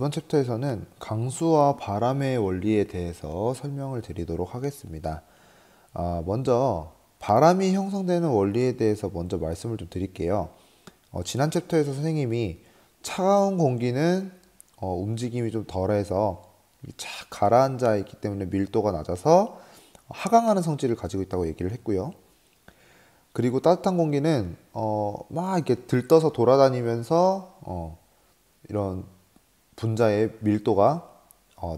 이번 챕터에서는 강수와 바람의 원리에 대해서 설명을 드리도록 하겠습니다. 먼저 바람이 형성되는 원리에 대해서 먼저 말씀을 좀 드릴게요. 지난 챕터에서 선생님이 차가운 공기는 움직임이 좀 덜해서 착 가라앉아 있기 때문에 밀도가 낮아서 하강하는 성질을 가지고 있다고 얘기를 했고요. 그리고 따뜻한 공기는 막 이렇게 들떠서 돌아다니면서 이런 분자의 밀도가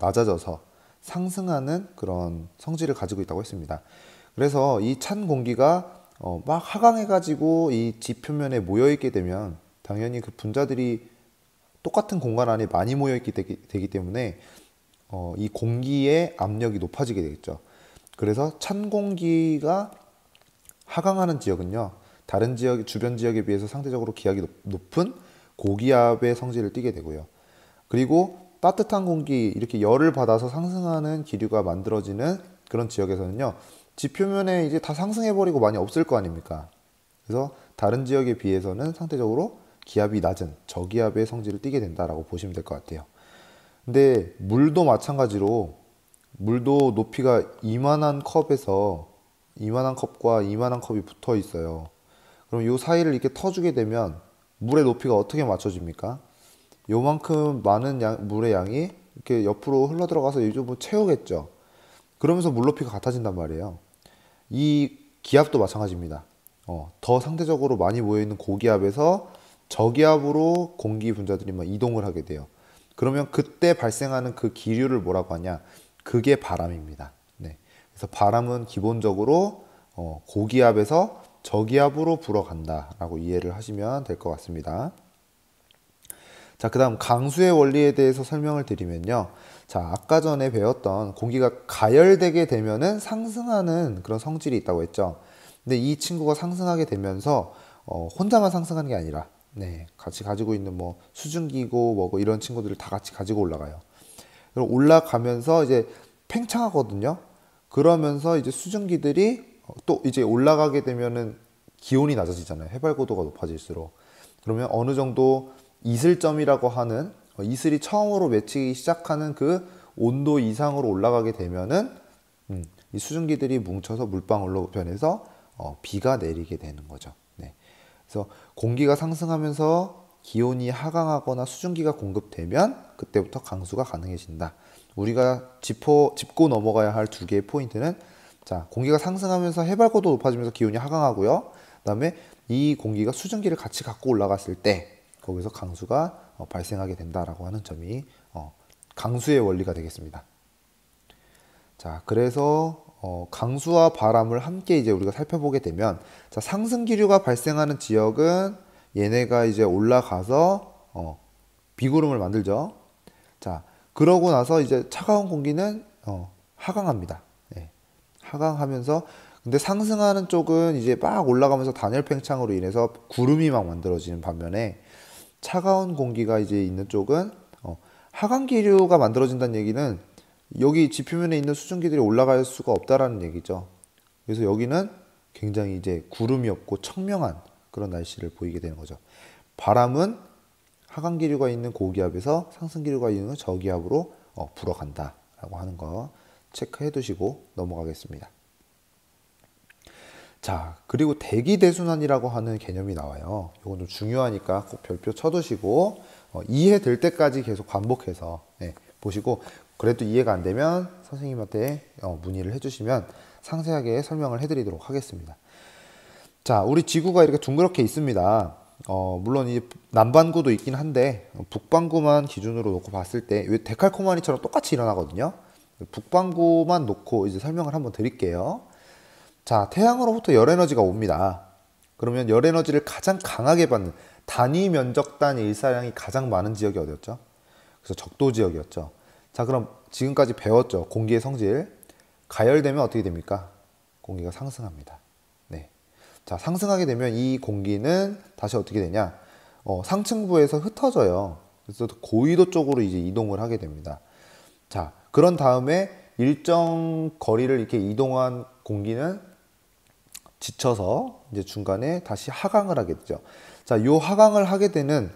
낮아져서 상승하는 그런 성질을 가지고 있다고 했습니다. 그래서 이 찬 공기가 막 하강해가지고 이 지표면에 모여있게 되면 당연히 그 분자들이 똑같은 공간 안에 많이 모여있게 되기 때문에 이 공기의 압력이 높아지게 되겠죠. 그래서 찬 공기가 하강하는 지역은요, 다른 지역, 주변 지역에 비해서 상대적으로 기압이 높은 고기압의 성질을 띠게 되고요. 그리고 따뜻한 공기, 이렇게 열을 받아서 상승하는 기류가 만들어지는 그런 지역에서는요, 지표면에 이제 다 상승해버리고 많이 없을 거 아닙니까? 그래서 다른 지역에 비해서는 상대적으로 기압이 낮은 저기압의 성질을 띠게 된다라고 보시면 될 것 같아요. 근데 물도 마찬가지로, 물도 높이가 이만한 컵에서 이만한 컵과 이만한 컵이 붙어 있어요. 그럼 이 사이를 이렇게 터주게 되면 물의 높이가 어떻게 맞춰집니까? 요만큼 많은 물의 양이 이렇게 옆으로 흘러 들어가서 이 부분 채우겠죠. 그러면서 물 높이가 같아진단 말이에요. 이 기압도 마찬가지입니다. 더 상대적으로 많이 모여있는 고기압에서 저기압으로 공기 분자들이 막 이동을 하게 돼요. 그러면 그때 발생하는 그 기류를 뭐라고 하냐? 그게 바람입니다. 네. 그래서 바람은 기본적으로 고기압에서 저기압으로 불어간다라고 이해를 하시면 될 것 같습니다. 자, 그 다음 강수의 원리에 대해서 설명을 드리면요. 자, 아까 전에 배웠던 공기가 가열되게 되면은 상승하는 그런 성질이 있다고 했죠. 근데 이 친구가 상승하게 되면서 혼자만 상승하는 게 아니라 같이 가지고 있는 뭐 수증기고 뭐고 이런 친구들을 다 같이 가지고 올라가요. 그럼 올라가면서 이제 팽창하거든요. 그러면서 이제 수증기들이 또 이제 올라가게 되면은 기온이 낮아지잖아요. 해발 고도가 높아질수록. 그러면 어느 정도 이슬점이라고 하는 이슬이 처음으로 맺히기 시작하는 그 온도 이상으로 올라가게 되면은 이 수증기들이 뭉쳐서 물방울로 변해서 비가 내리게 되는 거죠. 네. 그래서 공기가 상승하면서 기온이 하강하거나 수증기가 공급되면 그때부터 강수가 가능해진다. 우리가 짚고 넘어가야 할 두 개의 포인트는, 자, 공기가 상승하면서 해발고도 높아지면서 기온이 하강하고요. 그다음에 이 공기가 수증기를 같이 갖고 올라갔을 때 거기서 강수가 발생하게 된다라고 하는 점이 강수의 원리가 되겠습니다. 자, 그래서 강수와 바람을 함께 이제 우리가 살펴보게 되면, 자, 상승 기류가 발생하는 지역은 얘네가 이제 올라가서 비구름을 만들죠. 자, 그러고 나서 이제 차가운 공기는 하강합니다. 예, 하강하면서, 근데 상승하는 쪽은 이제 막 올라가면서 단열 팽창으로 인해서 구름이 막 만들어지는 반면에 차가운 공기가 이제 있는 쪽은 하강 기류가 만들어진다는 얘기는 여기 지표면에 있는 수증기들이 올라갈 수가 없다라는 얘기죠. 그래서 여기는 굉장히 이제 구름이 없고 청명한 그런 날씨를 보이게 되는 거죠. 바람은 하강 기류가 있는 고기압에서 상승 기류가 있는 저기압으로 불어간다라고 하는 거 체크해 두시고 넘어가겠습니다. 자, 그리고 대기대순환이라고 하는 개념이 나와요. 이건 좀 중요하니까 꼭 별표 쳐두시고 이해될 때까지 계속 반복해서 보시고, 그래도 이해가 안 되면 선생님한테 문의를 해주시면 상세하게 설명을 해드리도록 하겠습니다. 자, 우리 지구가 이렇게 둥그렇게 있습니다. 물론 이 남반구도 있긴 한데 북반구만 기준으로 놓고 봤을 때 데칼코마니처럼 똑같이 일어나거든요. 북반구만 놓고 이제 설명을 한번 드릴게요. 자, 태양으로부터 열 에너지가 옵니다. 그러면 열 에너지를 가장 강하게 받는 단위 면적단 일사량이 가장 많은 지역이 어디였죠? 그래서 적도 지역이었죠. 자, 그럼 지금까지 배웠죠. 공기의 성질. 가열되면 어떻게 됩니까? 공기가 상승합니다. 네. 자, 상승하게 되면 이 공기는 다시 어떻게 되냐? 상층부에서 흩어져요. 그래서 고위도 쪽으로 이제 이동을 하게 됩니다. 자, 그런 다음에 일정 거리를 이렇게 이동한 공기는 지쳐서 이제 중간에 다시 하강을 하게 되죠. 자, 요 하강을 하게 되는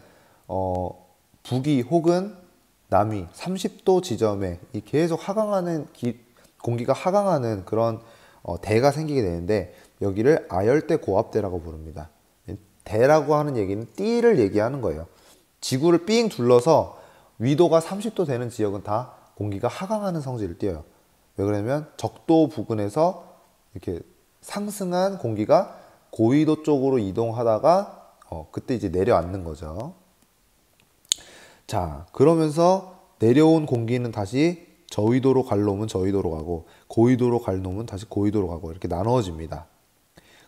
북위 혹은 남위 30도 지점에 이 계속 공기가 하강하는 그런 대가 생기게 되는데 여기를 아열대 고압대라고 부릅니다. 대라고 하는 얘기는 띠를 얘기하는 거예요. 지구를 삥 둘러서 위도가 30도 되는 지역은 다 공기가 하강하는 성질을 띠어요. 왜 그러냐면 적도 부근에서 이렇게 상승한 공기가 고위도 쪽으로 이동하다가 그때 이제 내려앉는 거죠. 자, 그러면서 내려온 공기는 다시 저위도로 갈 놈은 저위도로 가고 고위도로 갈 놈은 다시 고위도로 가고 이렇게 나누어집니다.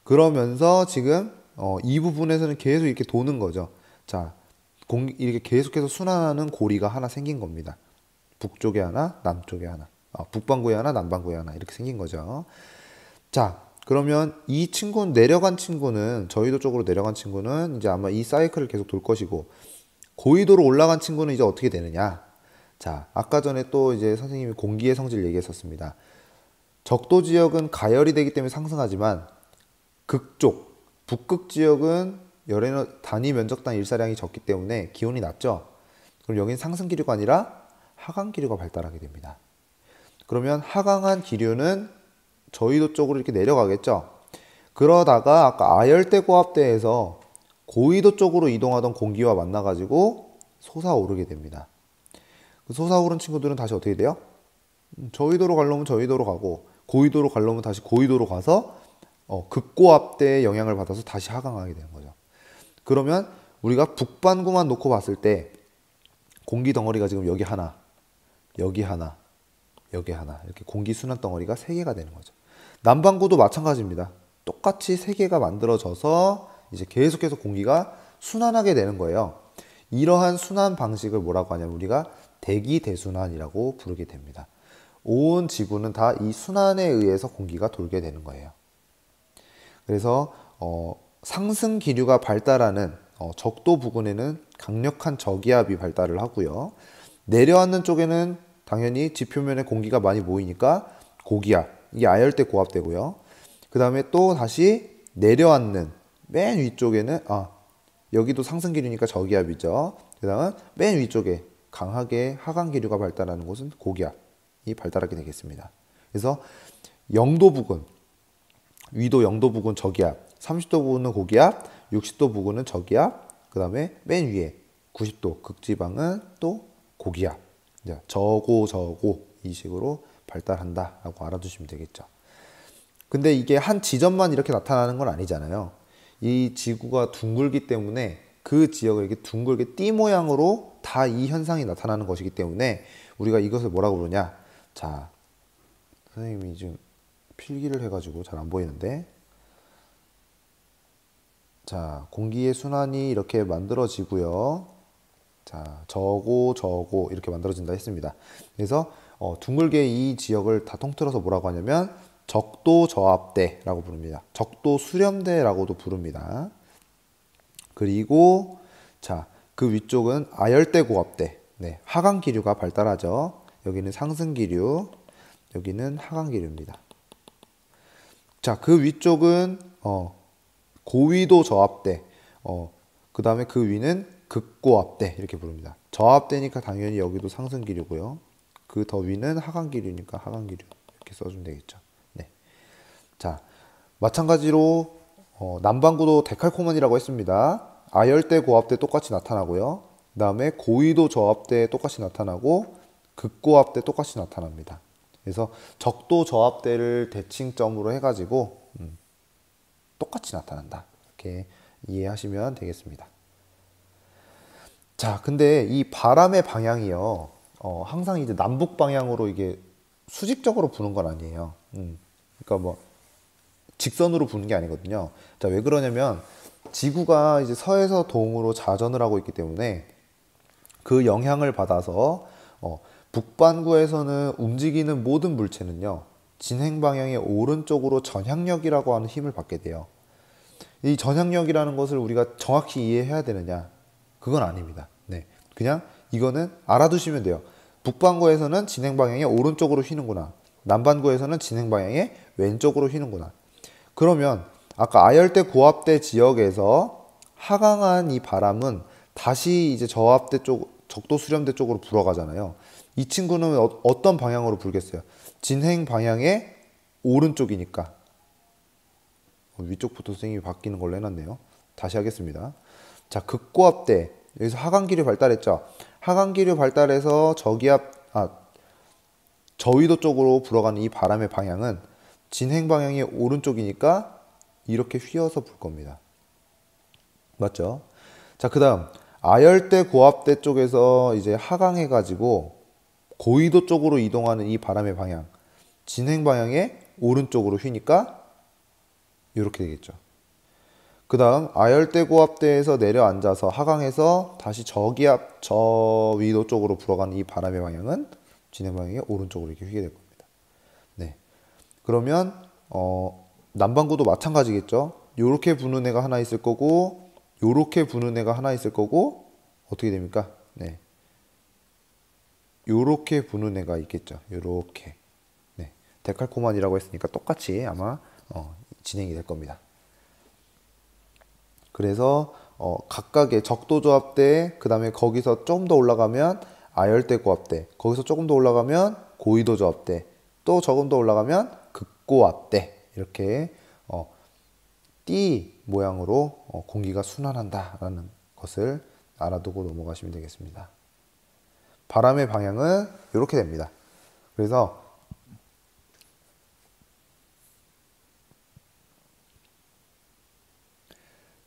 그러면서 지금 이 부분에서는 계속 이렇게 도는 거죠. 자, 이렇게 계속해서 순환하는 고리가 하나 생긴 겁니다. 북쪽에 하나, 남쪽에 하나, 북반구에 하나, 남반구에 하나 이렇게 생긴 거죠. 자, 그러면 이 친구는 내려간 친구는 저위도 쪽으로 내려간 친구는 이제 아마 이 사이클을 계속 돌 것이고 고위도로 올라간 친구는 이제 어떻게 되느냐? 자, 아까 전에 또 이제 선생님이 공기의 성질 얘기했었습니다. 적도 지역은 가열이 되기 때문에 상승하지만 북극 지역은 단위 면적당 일사량이 적기 때문에 기온이 낮죠. 그럼 여기는 상승 기류가 아니라 하강 기류가 발달하게 됩니다. 그러면 하강한 기류는 저위도 쪽으로 이렇게 내려가겠죠. 그러다가 아까 아열대 고압대에서 고위도 쪽으로 이동하던 공기와 만나가지고 솟아오르게 됩니다. 그 솟아오른 친구들은 다시 어떻게 돼요? 저위도로 가려면 저위도로 가고 고위도로 가려면 다시 고위도로 가서 극고압대의 영향을 받아서 다시 하강하게 되는 거죠. 그러면 우리가 북반구만 놓고 봤을 때 공기 덩어리가 지금 여기 하나, 여기 하나, 여기 하나 이렇게 공기 순환 덩어리가 3개가 되는 거죠. 남반구도 마찬가지입니다. 똑같이 3개가 만들어져서 이제 계속해서 공기가 순환하게 되는 거예요. 이러한 순환 방식을 뭐라고 하냐면 우리가 대기대순환이라고 부르게 됩니다. 온 지구는 다 이 순환에 의해서 공기가 돌게 되는 거예요. 그래서 상승 기류가 발달하는 적도 부근에는 강력한 저기압이 발달을 하고요. 내려앉는 쪽에는 당연히 지표면에 공기가 많이 모이니까 고기압, 이게 아열대 고압대고요. 그 다음에 또 다시 내려앉는 맨 위쪽에는 여기도 상승 기류니까 저기압이죠. 그 다음은 맨 위쪽에 강하게 하강 기류가 발달하는 곳은 고기압이 발달하게 되겠습니다. 그래서 0도 부근, 위도 0도 부근 저기압, 30도 부근은 고기압, 60도 부근은 저기압, 그 다음에 맨 위에 90도 극지방은 또 고기압. 저고 이 식으로 발달한다라고 알아두시면 되겠죠. 근데 이게 한 지점만 이렇게 나타나는 건 아니잖아요. 이 지구가 둥글기 때문에 그 지역을 이렇게 둥글게 띠 모양으로 다 이 현상이 나타나는 것이기 때문에 우리가 이것을 뭐라고 부르냐? 자, 선생님이 지금 필기를 해가지고 잘 안 보이는데, 자, 공기의 순환이 이렇게 만들어지고요. 자, 저고 이렇게 만들어진다 했습니다. 그래서 둥글게 이 지역을 다 통틀어서 뭐라고 하냐면 적도 저압대라고 부릅니다. 적도 수렴대라고도 부릅니다. 그리고 자, 그 위쪽은 아열대 고압대. 네, 하강 기류가 발달하죠. 여기는 상승 기류, 여기는 하강 기류입니다. 자, 그 위쪽은 고위도 저압대. 그 다음에 그 위는 극고압대 이렇게 부릅니다. 저압대니까 당연히 여기도 상승 기류고요. 그 더 위는 하강 기류니까 하강 기류 이렇게 써주면 되겠죠. 네. 자, 마찬가지로 남반구도 데칼코만이라고 했습니다. 아열대 고압대 똑같이 나타나고요. 그 다음에 고위도 저압대 똑같이 나타나고 극고압대 똑같이 나타납니다. 그래서 적도 저압대를 대칭점으로 해가지고 똑같이 나타난다. 이렇게 이해하시면 되겠습니다. 자, 근데 이 바람의 방향이요. 항상 이제 남북 방향으로 이게 수직적으로 부는 건 아니에요. 그러니까 뭐 직선으로 부는 게 아니거든요. 자, 왜 그러냐면 지구가 이제 서에서 동으로 자전을 하고 있기 때문에 그 영향을 받아서 북반구에서는 움직이는 모든 물체는요. 진행 방향의 오른쪽으로 전향력이라고 하는 힘을 받게 돼요. 이 전향력이라는 것을 우리가 정확히 이해해야 되느냐? 그건 아닙니다. 네, 그냥 이거는 알아두시면 돼요. 북반구에서는 진행 방향의 오른쪽으로 휘는구나. 남반구에서는 진행 방향의 왼쪽으로 휘는구나. 그러면 아까 아열대 고압대 지역에서 하강한 이 바람은 다시 이제 저압대 쪽 적도 수렴대 쪽으로 불어가잖아요. 이 친구는 어떤 방향으로 불겠어요? 진행 방향의 오른쪽이니까. 위쪽부터 선생님이 바뀌는 걸로 해놨네요. 다시 하겠습니다. 자, 극고압대. 여기서 하강기류 발달했죠. 하강기류 발달해서 저위도 쪽으로 불어가는 이 바람의 방향은 진행 방향의 오른쪽이니까 이렇게 휘어서 불 겁니다. 맞죠? 자, 그 다음 아열대 고압대 쪽에서 이제 하강해가지고 고위도 쪽으로 이동하는 이 바람의 방향, 진행 방향의 오른쪽으로 휘니까 이렇게 되겠죠. 그 다음 아열대 고압대에서 내려앉아서 하강해서 다시 저위도 쪽으로 불어가는 이 바람의 방향은 진행 방향의 오른쪽으로 이렇게 휘게 될 겁니다. 네. 그러면 남반구도 마찬가지겠죠. 요렇게 부는 애가 하나 있을 거고, 요렇게 부는 애가 하나 있을 거고, 어떻게 됩니까? 네. 요렇게 부는 애가 있겠죠. 요렇게. 네. 데칼코마니라고 했으니까 똑같이 아마 진행이 될 겁니다. 그래서 각각의 적도조합대, 그 다음에 거기서 조금 더 올라가면 아열대 고압대, 거기서 조금 더 올라가면 고위도 조합대, 또 조금 더 올라가면 극고압대, 이렇게 띠 모양으로 공기가 순환한다라는 것을 알아두고 넘어가시면 되겠습니다. 바람의 방향은 이렇게 됩니다. 그래서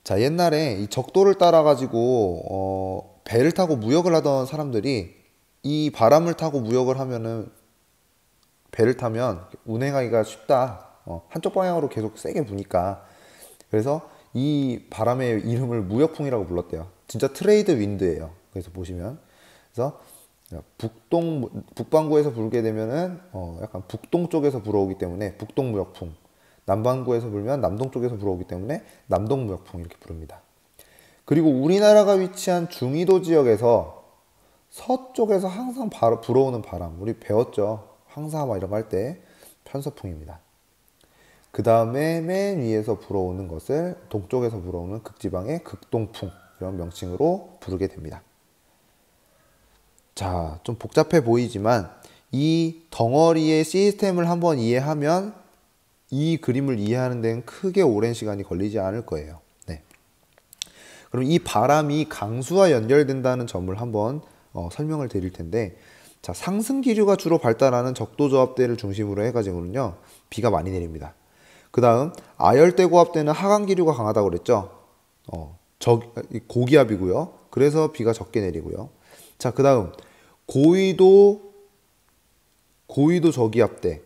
자, 옛날에 이 적도를 따라 가지고 배를 타고 무역을 하던 사람들이 이 바람을 타고 무역을 하면은 배를 타면 운행하기가 쉽다. 한쪽 방향으로 계속 세게 부니까. 그래서 이 바람의 이름을 무역풍이라고 불렀대요. 진짜 트레이드 윈드예요. 그래서 보시면 그래서 북반구에서 불게 되면은 약간 북동 쪽에서 불어오기 때문에 북동 무역풍. 남반구에서 불면 남동 쪽에서 불어오기 때문에 남동 무역풍 이렇게 부릅니다. 그리고 우리나라가 위치한 중위도 지역에서 서쪽에서 항상 불어오는 바람, 우리 배웠죠. 황사 막 이런 거 할 때 편서풍입니다. 그 다음에 맨 위에서 불어오는 것을 동쪽에서 불어오는 극지방의 극동풍 이런 명칭으로 부르게 됩니다. 자, 좀 복잡해 보이지만 이 덩어리의 시스템을 한번 이해하면 이 그림을 이해하는 데는 크게 오랜 시간이 걸리지 않을 거예요. 네. 그럼 이 바람이 강수와 연결된다는 점을 한번 설명을 드릴 텐데, 자, 상승 기류가 주로 발달하는 적도조합대를 중심으로 해가지고는요 비가 많이 내립니다. 그 다음 아열대 고압대는 하강 기류가 강하다고 그랬죠. 고기압이고요. 그래서 비가 적게 내리고요. 자, 그 다음 고위도 저기압대,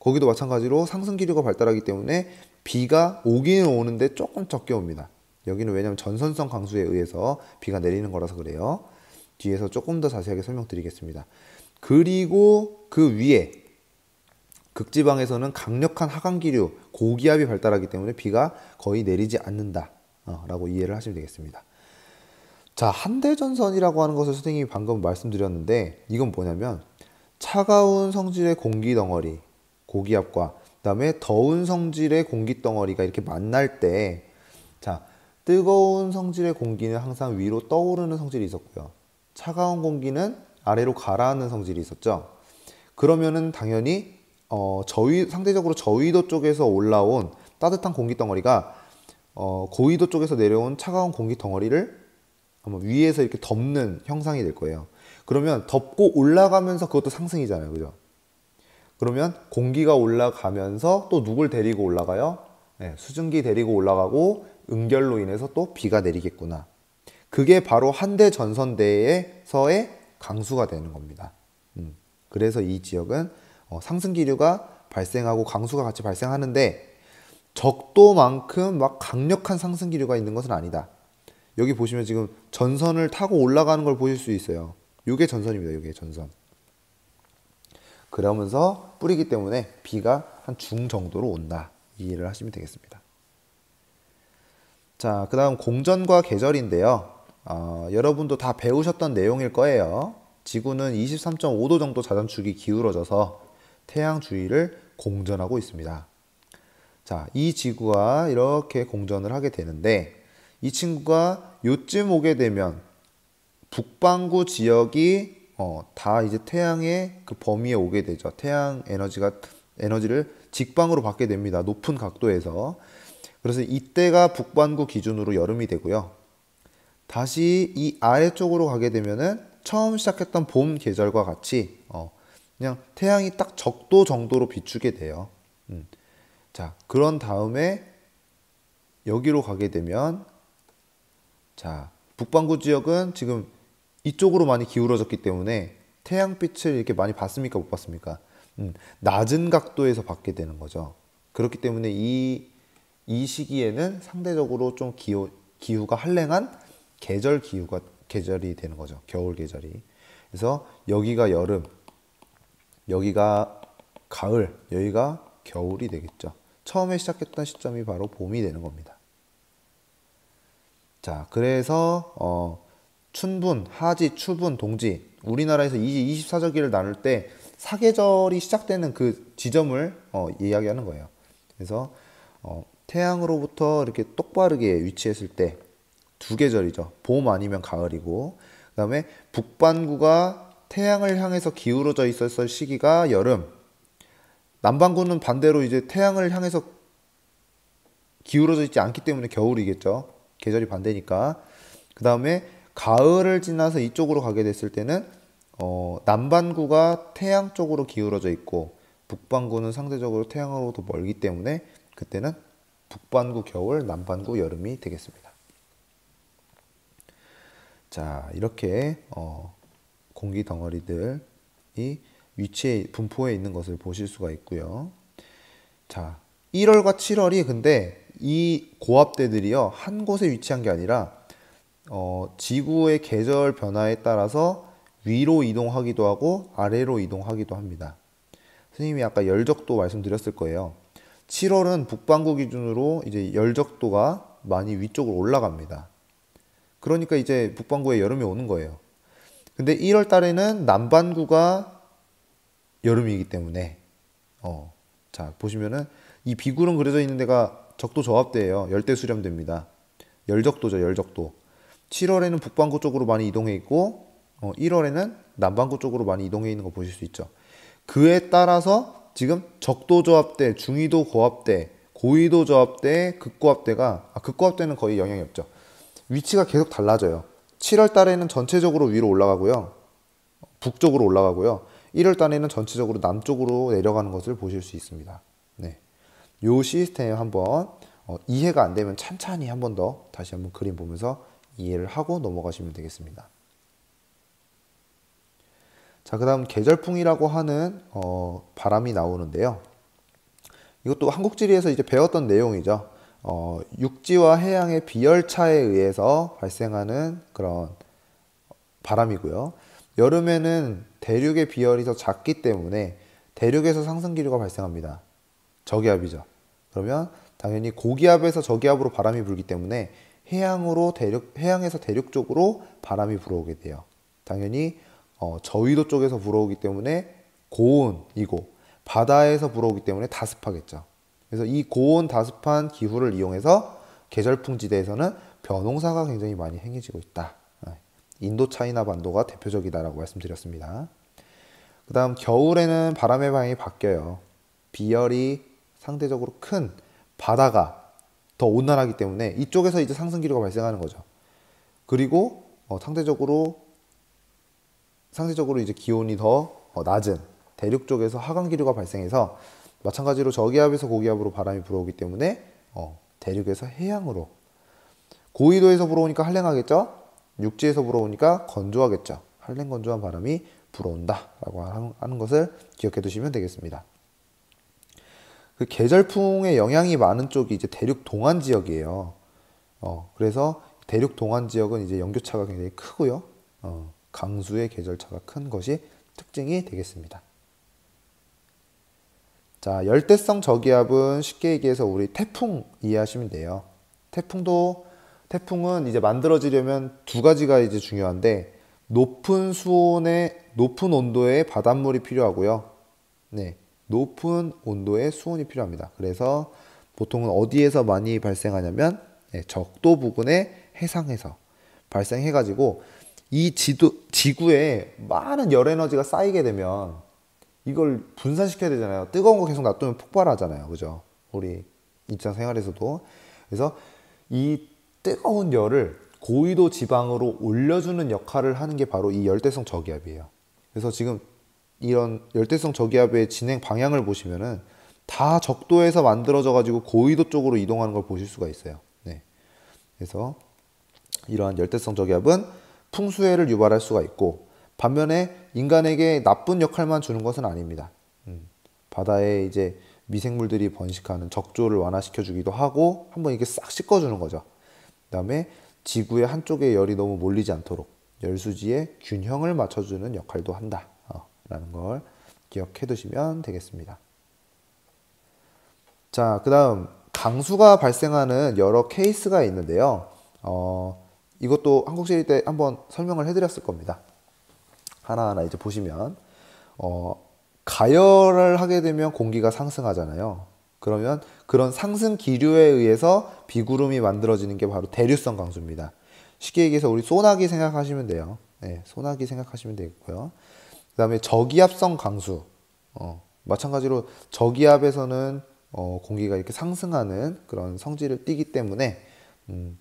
거기도 마찬가지로 상승 기류가 발달하기 때문에 비가 오기는 오는데 조금 적게 옵니다. 여기는 왜냐하면 전선성 강수에 의해서 비가 내리는 거라서 그래요. 뒤에서 조금 더 자세하게 설명드리겠습니다. 그리고 그 위에 극지방에서는 강력한 하강기류, 고기압이 발달하기 때문에 비가 거의 내리지 않는다 라고 이해를 하시면 되겠습니다. 자, 한대전선이라고 하는 것을 선생님이 방금 말씀드렸는데, 이건 뭐냐면 차가운 성질의 공기 덩어리, 고기압과 그 다음에 더운 성질의 공기 덩어리가 이렇게 만날 때, 자, 뜨거운 성질의 공기는 항상 위로 떠오르는 성질이 있었고요. 차가운 공기는 아래로 가라앉는 성질이 있었죠. 그러면은 당연히 상대적으로 저위도 쪽에서 올라온 따뜻한 공기 덩어리가 고위도 쪽에서 내려온 차가운 공기 덩어리를 아마 위에서 이렇게 덮는 형상이 될 거예요. 그러면 덮고 올라가면서 그것도 상승이잖아요. 그죠? 그러면 공기가 올라가면서 또 누굴 데리고 올라가요? 네, 수증기 데리고 올라가고 응결로 인해서 또 비가 내리겠구나. 그게 바로 한대 전선대에서의 강수가 되는 겁니다. 그래서 이 지역은 상승 기류가 발생하고 강수가 같이 발생하는데 적도만큼 막 강력한 상승 기류가 있는 것은 아니다. 여기 보시면 지금 전선을 타고 올라가는 걸 보실 수 있어요. 이게 전선입니다. 이게 전선. 그러면서 뿌리기 때문에 비가 한 중 정도로 온다. 이해를 하시면 되겠습니다. 자, 그 다음 공전과 계절인데요. 여러분도 다 배우셨던 내용일 거예요. 지구는 23.5도 정도 자전축이 기울어져서 태양 주위를 공전하고 있습니다. 자, 이 지구가 이렇게 공전을 하게 되는데 이 친구가 요쯤 오게 되면 북반구 지역이 다 이제 태양의 그 범위에 오게 되죠. 태양 에너지를 직방으로 받게 됩니다. 높은 각도에서. 그래서 이때가 북반구 기준으로 여름이 되고요. 다시 이 아래쪽으로 가게 되면은 처음 시작했던 봄 계절과 같이 그냥 태양이 딱 적도 정도로 비추게 돼요. 자, 그런 다음에 여기로 가게 되면 자, 북반구 지역은 지금 이쪽으로 많이 기울어졌기 때문에 태양빛을 이렇게 많이 받습니까? 못 받습니까? 낮은 각도에서 받게 되는 거죠. 그렇기 때문에 이 시기에는 상대적으로 좀 기후가 한랭한 계절이 되는 거죠. 겨울 계절이. 그래서 여기가 여름, 여기가 가을, 여기가 겨울이 되겠죠. 처음에 시작했던 시점이 바로 봄이 되는 겁니다. 자, 그래서 춘분, 하지, 추분, 동지. 우리나라에서 이 24절기를 나눌 때 사계절이 시작되는 그 지점을 이야기하는 거예요. 그래서 태양으로부터 이렇게 똑바르게 위치했을 때 두 계절이죠. 봄 아니면 가을이고, 그다음에 북반구가 태양을 향해서 기울어져 있었을 시기가 여름. 남반구는 반대로 이제 태양을 향해서 기울어져 있지 않기 때문에 겨울이겠죠. 계절이 반대니까. 그다음에 가을을 지나서 이쪽으로 가게 됐을 때는 남반구가 태양 쪽으로 기울어져 있고 북반구는 상대적으로 태양으로부터 멀기 때문에 그때는 북반구 겨울, 남반구 여름이 되겠습니다. 자, 이렇게 공기 덩어리들이 위치에 분포해 있는 것을 보실 수가 있고요. 자, 1월과 7월이 근데 이 고압대들이요 한 곳에 위치한 게 아니라 지구의 계절 변화에 따라서 위로 이동하기도 하고 아래로 이동하기도 합니다. 선생님이 아까 열적도 말씀드렸을 거예요. 7월은 북반구 기준으로 이제 열적도가 많이 위쪽으로 올라갑니다. 그러니까 이제 북반구에 여름이 오는 거예요. 근데 1월 달에는 남반구가 여름이기 때문에 자, 보시면은 이 비구름 그려져 있는 데가 적도 저압대예요. 열대 수렴대입니다. 열적도죠, 열적도. 7월에는 북반구 쪽으로 많이 이동해 있고 1월에는 남반구 쪽으로 많이 이동해 있는 거 보실 수 있죠. 그에 따라서 지금 적도 저압대, 중위도 고압대, 고위도 저압대, 극고압대가 극고압대는 거의 영향이 없죠. 위치가 계속 달라져요. 7월 달에는 전체적으로 위로 올라가고요. 북쪽으로 올라가고요. 1월 달에는 전체적으로 남쪽으로 내려가는 것을 보실 수 있습니다. 네. 요 시스템 한번 이해가 안 되면 찬찬히 한 번 더 다시 한번 그림 보면서 이해를 하고 넘어가시면 되겠습니다. 자, 그 다음 계절풍이라고 하는 바람이 나오는데요. 이것도 한국지리에서 이제 배웠던 내용이죠. 육지와 해양의 비열차에 의해서 발생하는 그런 바람이고요. 여름에는 대륙의 비열이 더 작기 때문에 대륙에서 상승기류가 발생합니다. 저기압이죠. 그러면 당연히 고기압에서 저기압으로 바람이 불기 때문에 해양에서 대륙 쪽으로 바람이 불어오게 돼요. 당연히 저위도 쪽에서 불어오기 때문에 고온이고 바다에서 불어오기 때문에 다습하겠죠. 그래서 이 고온 다습한 기후를 이용해서 계절풍지대에서는 벼농사가 굉장히 많이 행해지고 있다. 인도 차이나 반도가 대표적이다라고 말씀드렸습니다. 그 다음 겨울에는 바람의 방향이 바뀌어요. 비열이 상대적으로 큰 바다가 더 온난하기 때문에 이쪽에서 이제 상승기류가 발생하는 거죠. 그리고 상대적으로 이제 기온이 더 낮은 대륙 쪽에서 하강기류가 발생해서 마찬가지로 저기압에서 고기압으로 바람이 불어오기 때문에 대륙에서 해양으로 고위도에서 불어오니까 한랭하겠죠. 육지에서 불어오니까 건조하겠죠. 한랭 건조한 바람이 불어온다 라고 하는 것을 기억해 두시면 되겠습니다. 그 계절풍의 영향이 많은 쪽이 이제 대륙 동안 지역이에요. 그래서 대륙 동안 지역은 이제 연교차가 굉장히 크고요. 강수의 계절차가 큰 것이 특징이 되겠습니다. 자, 열대성 저기압은 쉽게 얘기해서 우리 태풍 이해하시면 돼요. 태풍은 이제 만들어지려면 두 가지가 이제 중요한데 높은 온도의 바닷물이 필요하고요. 네, 높은 온도의 수온이 필요합니다. 그래서 보통은 어디에서 많이 발생하냐면 적도 부근의 해상에서 발생해가지고 이 지구에 많은 열 에너지가 쌓이게 되면 이걸 분산시켜야 되잖아요. 뜨거운 거 계속 놔두면 폭발하잖아요. 그죠? 우리 일상생활에서도. 그래서 이 뜨거운 열을 고위도 지방으로 올려주는 역할을 하는 게 바로 이 열대성 저기압이에요. 그래서 지금 이런 열대성 저기압의 진행 방향을 보시면은 다 적도에서 만들어져 가지고 고위도 쪽으로 이동하는 걸 보실 수가 있어요. 네. 그래서 이러한 열대성 저기압은 풍수해를 유발할 수가 있고, 반면에 인간에게 나쁜 역할만 주는 것은 아닙니다. 바다에 이제 미생물들이 번식하는 적조를 완화시켜 주기도 하고 한번 이렇게 싹 씻어주는 거죠. 그다음에 지구의 한쪽에 열이 너무 몰리지 않도록 열수지의 균형을 맞춰주는 역할도 한다 라는 걸 기억해 두시면 되겠습니다. 자, 그 다음 강수가 발생하는 여러 케이스가 있는데요. 이것도 한국시리 때 한번 설명을 해드렸을 겁니다. 하나하나 이제 보시면 가열을 하게 되면 공기가 상승하잖아요. 그러면 그런 상승 기류에 의해서 비구름이 만들어지는 게 바로 대류성 강수입니다. 쉽게 얘기해서 우리 소나기 생각하시면 돼요. 네, 소나기 생각하시면 되겠고요. 그 다음에 저기압성 강수. 마찬가지로 저기압에서는 공기가 이렇게 상승하는 그런 성질을 띠기 때문에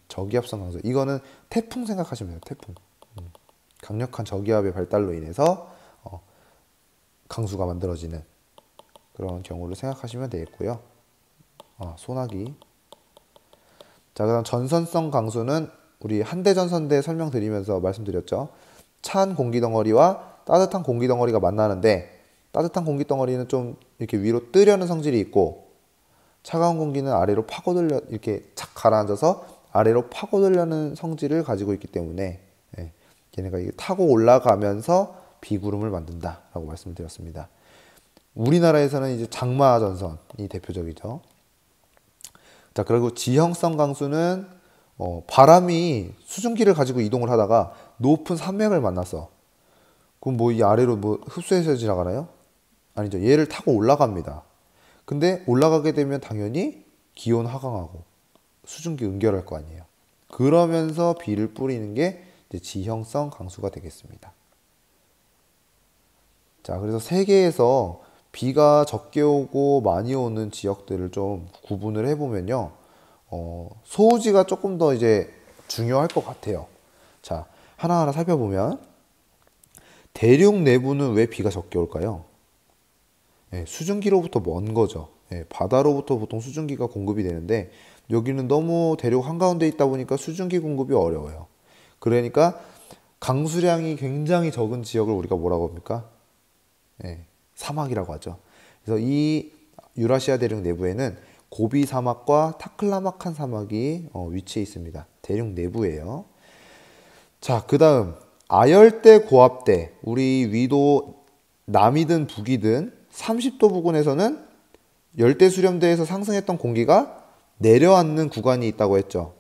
저기압성 강수. 이거는 태풍 생각하시면 돼요. 태풍. 강력한 저기압의 발달로 인해서 강수가 만들어지는 그런 경우를 생각하시면 되겠고요. 소나기. 자, 그다음 전선성 강수는 우리 한대전선대 설명드리면서 말씀드렸죠. 찬 공기 덩어리와 따뜻한 공기 덩어리가 만나는데 따뜻한 공기 덩어리는 좀 이렇게 위로 뜨려는 성질이 있고 차가운 공기는 아래로 파고들려 이렇게 착 가라앉아서 아래로 파고들려는 성질을 가지고 있기 때문에 걔네가 이게 타고 올라가면서 비구름을 만든다라고 말씀드렸습니다. 우리나라에서는 이제 장마전선이 대표적이죠. 자, 그리고 지형성 강수는 바람이 수증기를 가지고 이동을 하다가 높은 산맥을 만났어. 그럼 뭐 이 아래로 뭐 흡수해서 지나가나요? 아니죠. 얘를 타고 올라갑니다. 근데 올라가게 되면 당연히 기온 하강하고 수증기 응결할 거 아니에요. 그러면서 비를 뿌리는 게 이제 지형성 강수가 되겠습니다. 자, 그래서 세계에서 비가 적게 오고 많이 오는 지역들을 좀 구분을 해보면요. 소우지가 조금 더 이제 중요할 것 같아요. 자, 하나하나 살펴보면 대륙 내부는 왜 비가 적게 올까요? 수증기로부터 먼 거죠. 바다로부터 보통 수증기가 공급이 되는데 여기는 너무 대륙 한가운데 있다 보니까 수증기 공급이 어려워요. 그러니까 강수량이 굉장히 적은 지역을 우리가 뭐라고 합니까? 사막이라고 하죠. 그래서 이 유라시아 대륙 내부에는 고비 사막과 타클라마칸 사막이 위치해 있습니다. 대륙 내부예요. 자, 그 다음 아열대 고압대, 우리 위도 남이든 북이든 30도 부근에서는 열대 수렴대에서 상승했던 공기가 내려앉는 구간이 있다고 했죠.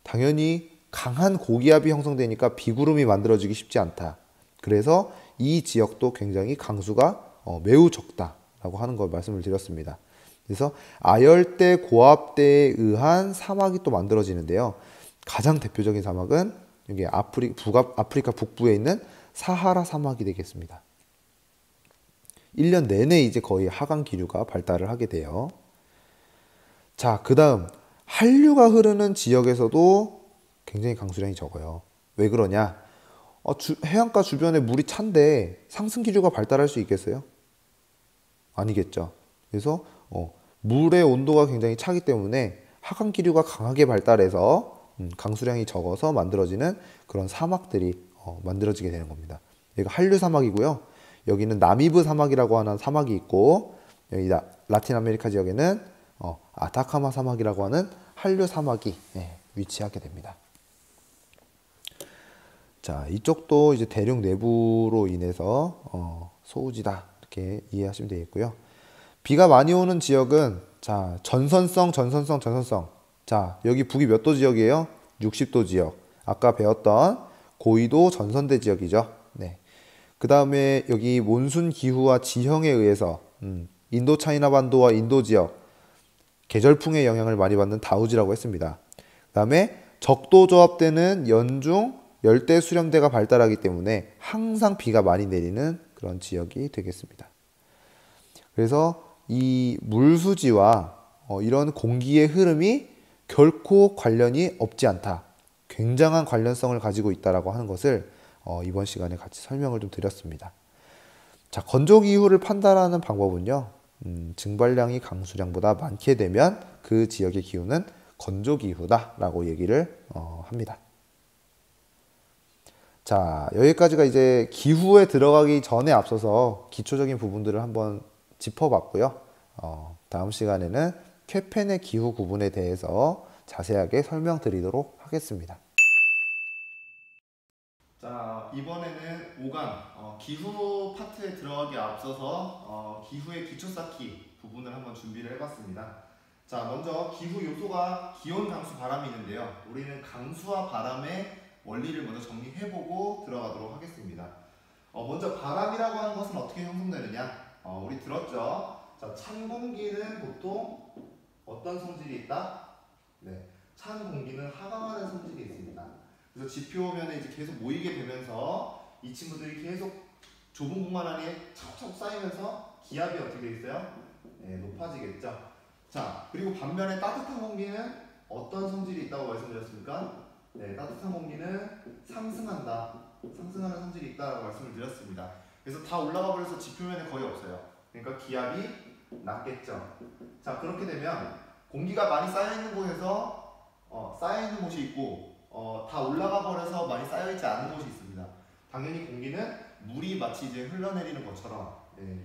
당연히 강한 고기압이 형성되니까 비구름이 만들어지기 쉽지 않다. 그래서 이 지역도 굉장히 강수가 매우 적다라고 하는 걸 말씀을 드렸습니다. 그래서 아열대 고압대에 의한 사막이 또 만들어지는데요. 가장 대표적인 사막은 여기 아프리카 북부에 있는 사하라 사막이 되겠습니다. 1년 내내 이제 거의 하강 기류가 발달을 하게 돼요. 자, 그 다음 한류가 흐르는 지역에서도 굉장히 강수량이 적어요. 왜 그러냐? 해안가 주변에 물이 찬데 상승 기류가 발달할 수 있겠어요? 아니겠죠. 그래서 물의 온도가 굉장히 차기 때문에 하강 기류가 강하게 발달해서 강수량이 적어서 만들어지는 그런 사막들이 만들어지게 되는 겁니다. 여기가 한류 사막이고요. 여기는 나미브 사막이라고 하는 사막이 있고 여기 라틴 아메리카 지역에는 아타카마 사막이라고 하는 한류 사막이 위치하게 됩니다. 자, 이쪽도 이제 대륙 내부로 인해서 소우지다 이렇게 이해하시면 되겠고요. 비가 많이 오는 지역은 자, 전선성. 자, 여기 북이 몇 도 지역이에요? 60도 지역. 아까 배웠던 고위도 전선대 지역이죠. 네. 그 다음에 여기 몬순 기후와 지형에 의해서 인도 차이나 반도와 인도 지역 계절풍의 영향을 많이 받는 다우지라고 했습니다. 그 다음에 적도 조합되는 연중 열대 수렴대가 발달하기 때문에 항상 비가 많이 내리는 그런 지역이 되겠습니다. 그래서 이 물수지와 이런 공기의 흐름이 결코 관련이 없지 않다. 굉장한 관련성을 가지고 있다라고 하는 것을 이번 시간에 같이 설명을 좀 드렸습니다. 자, 건조기후를 판단하는 방법은요. 증발량이 강수량보다 많게 되면 그 지역의 기후는 건조기후다라고 얘기를 합니다. 자, 여기까지가 이제 기후에 들어가기 전에 앞서서 기초적인 부분들을 한번 짚어봤고요. 다음 시간에는 쾌펜의 기후 구분에 대해서 자세하게 설명드리도록 하겠습니다. 자, 이번에는 5강 기후 파트에 들어가기 앞서서 기후의 기초 쌓기 부분을 한번 준비를 해봤습니다. 자, 먼저 기후 요소가 기온, 강수, 바람이 있는데요. 우리는 강수와 바람의 원리를 먼저 정리해보고 들어가도록 하겠습니다. 먼저 바람이라고 하는 것은 어떻게 형성되느냐? 우리 들었죠? 자, 찬 공기는 보통 어떤 성질이 있다? 네, 찬 공기는 하강하는 성질이 있습니다. 그래서 지표면에 이제 계속 모이게 되면서 이 친구들이 계속 좁은 공간 안에 차곡차곡 쌓이면서 기압이 어떻게 돼 있어요? 네, 높아지겠죠. 자, 그리고 반면에 따뜻한 공기는 어떤 성질이 있다고 말씀드렸습니까? 네, 따뜻한 공기는 상승한다. 상승하는 성질이 있다고 말씀을 드렸습니다. 그래서 다 올라가 버려서 지표면에 거의 없어요. 그러니까 기압이 낮겠죠. 자, 그렇게 되면 공기가 많이 쌓여있는 곳에서 쌓여있는 곳이 있고 다 올라가 버려서 많이 쌓여있지 않은 곳이 있습니다. 당연히 공기는 물이 마치 이제 흘러내리는 것처럼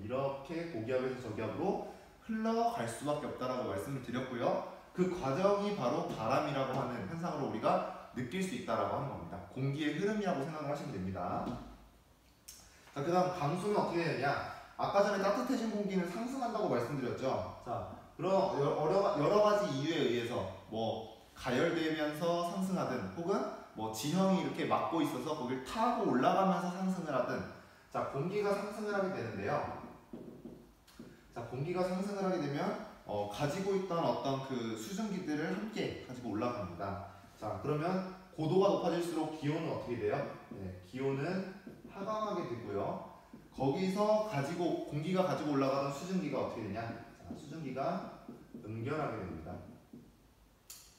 이렇게 고기압에서 저기압으로 흘러갈 수밖에 없다라고 말씀을 드렸고요. 그 과정이 바로 바람이라고 하는 현상으로 우리가 느낄 수 있다라고 하는 겁니다. 공기의 흐름이라고 생각을 하시면 됩니다. 자, 그 다음 강수는 어떻게 되느냐? 아까 전에 따뜻해진 공기는 상승한다고 말씀드렸죠. 자, 그럼 여러 가지 이유에 의해서 뭐 가열되면서 상승하든 혹은 뭐 지형이 이렇게 막고 있어서 거길 타고 올라가면서 상승을 하든 자, 공기가 상승을 하게 되는데요. 자, 공기가 상승을 하게 되면 가지고 있던 어떤 그 수증기들을 함께 가지고 올라갑니다. 자, 그러면 고도가 높아질수록 기온은 어떻게 돼요? 네, 기온은 하강하게 되고요. 거기서 공기가 가지고 올라가던 수증기가 어떻게 되냐? 자, 수증기가 응결하게 됩니다.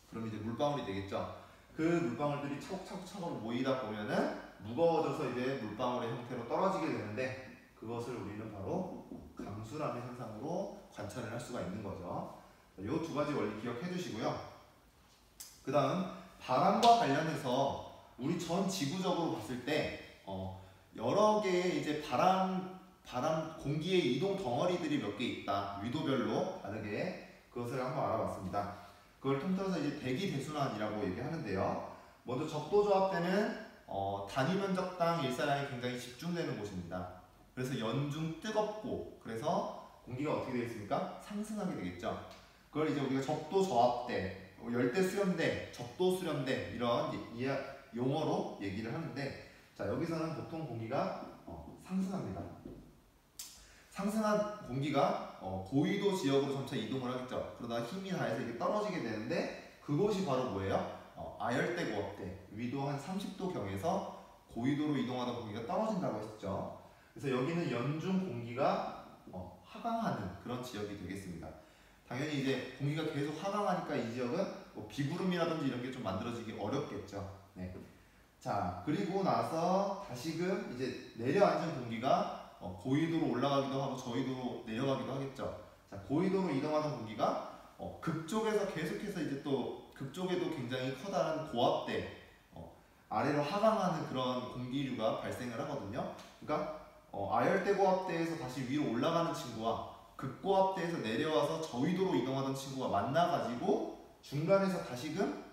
그럼 이제 물방울이 되겠죠. 그 물방울들이 차곡차곡 모이다 보면은 무거워져서 이제 물방울의 형태로 떨어지게 되는데 그것을 우리는 바로 강수라는 현상으로 관찰을 할 수가 있는 거죠. 이 두 가지 원리 기억해 주시고요. 그 다음 바람과 관련해서 우리 전 지구적으로 봤을 때 여러 개의 이제 바람 공기의 이동 덩어리들이 몇 개 있다. 위도별로 다르게 그것을 한번 알아봤습니다. 그걸 통틀어서 이제 대기 대순환이라고 얘기하는데요. 먼저 적도조합 때는 단위 면적당 일사량이 굉장히 집중되는 곳입니다. 그래서 연중 뜨겁고 그래서 공기가 어떻게 되어 있습니까? 상승하게 되겠죠. 그걸 이제 우리가 적도저압대, 열대 수렴대, 적도 수렴대 이런 용어로 얘기를 하는데 자, 여기서는 보통 공기가 상승합니다. 상승한 공기가 고위도 지역으로 점차 이동을 하겠죠. 그러다가 힘이 다해서 이게 떨어지게 되는데 그곳이 바로 뭐예요? 아열대 고압대, 위도 한 30도 경에서 고위도로 이동하던 공기가 떨어진다고 했죠. 그래서 여기는 연중 공기가 하강하는 그런 지역이 되겠습니다. 당연히 이제 공기가 계속 하강하니까 이 지역은 뭐 비구름이라든지 이런 게 좀 만들어지기 어렵겠죠. 네. 자, 그리고 나서 다시금 이제 내려앉은 공기가 고위도로 올라가기도 하고 저위도로 내려가기도 하겠죠. 자, 고위도로 이동하던 공기가 극쪽에서 계속해서 이제 또 극쪽에도 굉장히 커다란 고압대 아래로 하강하는 그런 공기류가 발생을 하거든요. 그러니까 아열대 고압대에서 다시 위로 올라가는 친구와 극고압대에서 내려와서 저위도로 이동하던 친구가 만나가지고 중간에서 다시금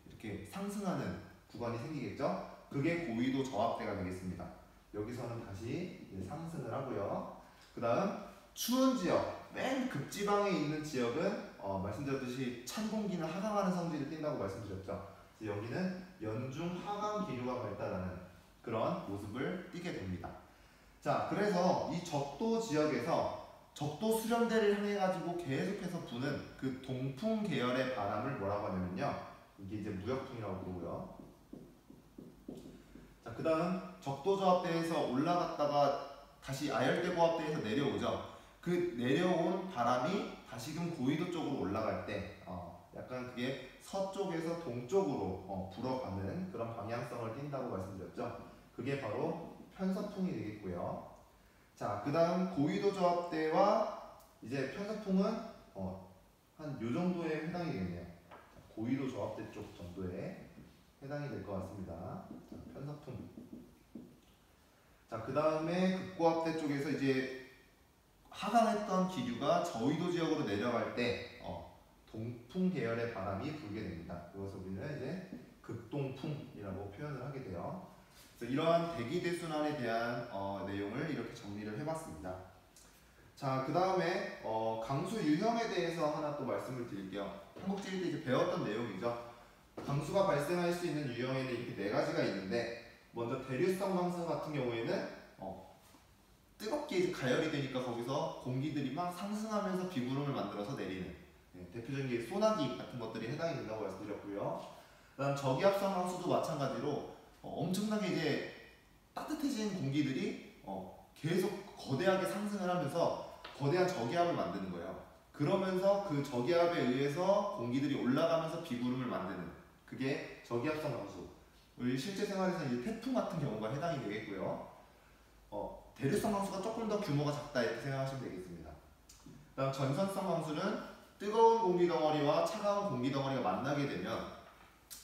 이렇게 상승하는 구간이 생기겠죠. 그게 고위도 저압대가 되겠습니다. 여기서는 다시 상승을 하고요. 그 다음 추운 지역, 맨 극지방에 있는 지역은 말씀드렸듯이 찬 공기는 하강하는 성질을 띈다고 말씀드렸죠. 그래서 여기는 연중 하강 기류가 발달하는 그런 모습을 띠게 됩니다. 자, 그래서 이 적도 지역에서 적도 수렴대를 향해 가지고 계속해서 부는 그 동풍 계열의 바람을 뭐라고 하냐면요. 이게 이제 무역풍이라고 부르고요. 자, 그 다음 적도저압대에서 올라갔다가 다시 아열대 고압대에서 내려오죠. 그 내려온 바람이 다시금 고위도 쪽으로 올라갈 때 약간 그게 서쪽에서 동쪽으로 불어가는 그런 방향성을 띈다고 말씀드렸죠. 그게 바로 편서풍이 되겠고요. 자, 그 다음 고위도 저압대와 이제 편서풍은 한 요 정도에 해당이 되겠네요. 고위도 저압대 쪽 정도에 해당이 될 것 같습니다. 자, 편서풍. 자, 그 다음에 극고압대 쪽에서 이제 하강했던 기류가 저위도 지역으로 내려갈 때 동풍 계열의 바람이 불게 됩니다. 그것을 우리는 이제 극동풍이라고 표현을 하게 돼요. 그래서 이러한 대기대순환에 대한 내용을 이렇게 정리를 해봤습니다. 자, 그 다음에 강수 유형에 대해서 하나 또 말씀을 드릴게요. 한국지리 때 이제 배웠던 내용이죠. 강수가 발생할 수 있는 유형에는 이렇게 네 가지가 있는데, 먼저 대류성 강수 같은 경우에는 뜨겁게 이제 가열이 되니까 거기서 공기들이 막 상승하면서 비구름을 만들어서 내리는 대표적인 게 소나기 같은 것들이 해당이 된다고 말씀드렸고요. 그다음 저기압성 강수도 마찬가지로 엄청나게 이제 따뜻해진 공기들이 계속 거대하게 상승을 하면서 거대한 저기압을 만드는 거예요. 그러면서 그 저기압에 의해서 공기들이 올라가면서 비구름을 만드는 그게 저기압성 강수. 우리 실제 생활에서 이제 태풍 같은 경우가 해당이 되겠고요. 대류성 강수가 조금 더 규모가 작다 이렇게 생각하시면 되겠습니다. 그다음 전선성 강수는 뜨거운 공기 덩어리와 차가운 공기 덩어리가 만나게 되면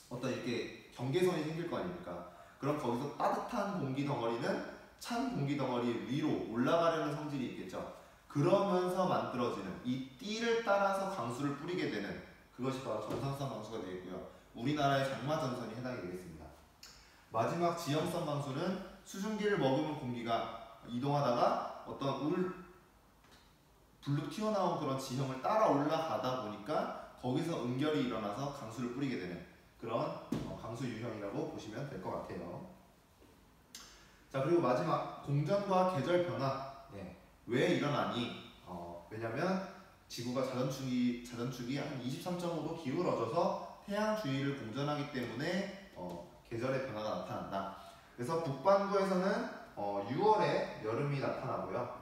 어떤 이렇게 경계선이 생길 거 아닙니까? 그럼 거기서 따뜻한 공기 덩어리는 찬 공기 덩어리 위로 올라가려는 성질이 있겠죠. 그러면서 만들어지는 이 띠를 따라서 강수를 뿌리게 되는 그것이 바로 전선성 강수가 되겠고요. 우리나라의 장마전선이 해당이 되겠습니다. 마지막 지형성 강수는 수증기를 머금은 공기가 이동하다가 어떤 불룩 튀어나온 그런 지형을 따라 올라가다 보니까 거기서 응결이 일어나서 강수를 뿌리게 되는 그런 강수 유형이라고 보시면 될 것 같아요. 자, 그리고 마지막 공전과 계절 변화. 왜 일어나니? 왜냐면 지구가 자전축이 한 23.5도 기울어져서 태양 주위를 공전하기 때문에 계절의 변화가 나타난다. 그래서 북반구에서는 6월에 여름이 나타나고요.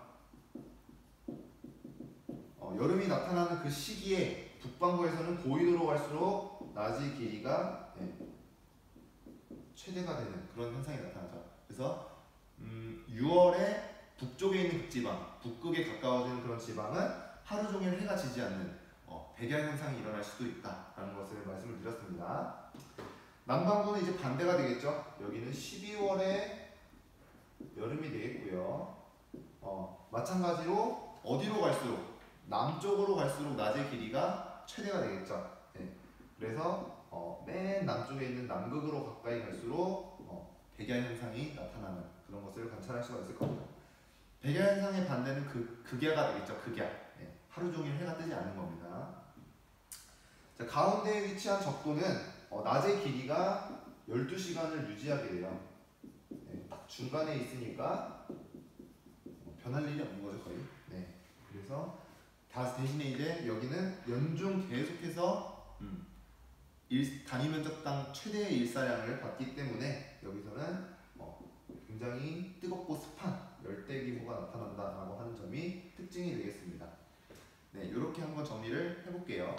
여름이 나타나는 그 시기에 북반구에서는 고위도로 갈수록 낮의 길이가 최대가 되는 그런 현상이 나타나죠. 그래서 6월에 북쪽에 있는 극지방, 북극에 가까워지는 그런 지방은 하루 종일 해가 지지 않는 백야 현상이 일어날 수도 있다라는 것을 말씀을 드렸습니다. 남반구는 이제 반대가 되겠죠. 여기는 12월에 여름이 되겠고요. 마찬가지로 어디로 갈수록 남쪽으로 갈수록 낮의 길이가 최대가 되겠죠. 그래서 맨 남쪽에 있는 남극으로 가까이 갈수록 백야 현상이 나타나는 그런 것을 관찰할 수가 있을 겁니다. 백야 현상의 반대는 극야가 되겠죠. 극야. 하루 종일 해가 뜨지 않는 겁니다. 자, 가운데에 위치한 적도는 낮의 길이가 12시간을 유지하게 돼요. 딱 중간에 있으니까 변할 일이 없는 거죠, 거의. 그래서 대신에 이제 여기는 연중 계속해서 단위 면적당 최대의 일사량을 받기 때문에 여기서는 굉장히 뜨겁고 습한 열대 기후가 나타난다라고 하는 점이 특징이 되겠습니다. 이렇게 한번 정리를 해볼게요.